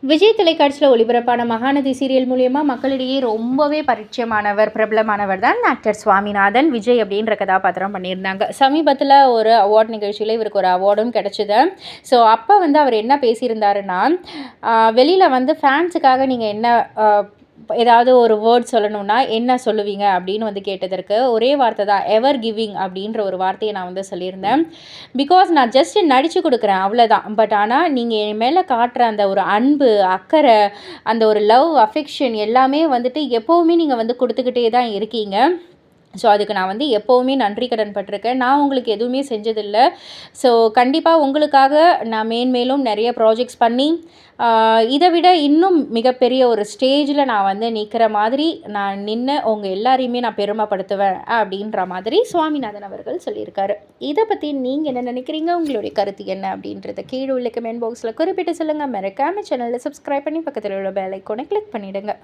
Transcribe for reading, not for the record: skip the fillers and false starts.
விஜய் தொலைக்காட்சியில் ஒளிபரப்பான மகாநதி சீரியல் மூலியமாக மக்களிடையே ரொம்பவே பரிச்சயமானவர், பிரபலமானவர் தான் ஆக்டர் சுவாமிநாதன். விஜய் அப்படின்ற கதாபாத்திரம் பண்ணியிருந்தாங்க. சமீபத்தில் ஒரு அவார்ட் நிகழ்ச்சியில் இவருக்கு ஒரு அவார்டும் கிடச்சிது. ஸோ அப்போ அவர் என்ன பேசியிருந்தாருன்னா, வெளியில் ஃபேன்ஸுக்காக நீங்கள் என்ன ஏதாவது ஒரு வேர்ட் சொல்லணும்னா என்ன சொல்லுவீங்க அப்படின்னு கேட்டதற்கு ஒரே வார்த்தை தான், எவர் கிவிங் அப்படின்ற ஒரு வார்த்தையை நான் சொல்லியிருந்தேன். பிகாஸ் நான் ஜஸ்ட் நடித்து கொடுக்குறேன் அவ்வளோதான். பட் ஆனால் நீங்கள் என் மேலே காட்டுற அந்த ஒரு அன்பு, அக்கறை, அந்த ஒரு லவ், அஃபெக்ஷன் எல்லாமே எப்போவுமே நீங்கள் கொடுத்துக்கிட்டே தான் இருக்கீங்க. ஸோ அதுக்கு நான் எப்போவுமே நன்றி கடன் பட்டிருக்கேன். நான் உங்களுக்கு எதுவுமே செஞ்சதில்ல. ஸோ கண்டிப்பாக உங்களுக்காக நான் மேன்மேலும் நிறைய ப்ராஜெக்ட்ஸ் பண்ணி இதை விட இன்னும் மிகப்பெரிய ஒரு ஸ்டேஜில் நான் நிற்கிற மாதிரி நான் நின்று உங்கள் எல்லாரையுமே நான் பெருமைப்படுத்துவேன் அப்படின்ற மாதிரி சுவாமிநாதன் அவர்கள் சொல்லியிருக்காரு. இதை பற்றி நீங்கள் என்ன நினைக்கிறீங்க? உங்களுடைய கருத்து என்ன அப்படின்றத கீழே உள்ள கமெண்ட் பாக்ஸில் குறிப்பிட்டு சொல்லுங்கள். மறக்காம சேனலில் சப்ஸ்கிரைப் பண்ணி பக்கத்தில் உள்ள பெல் ஐக்கானை கிளிக் பண்ணிவிடுங்க.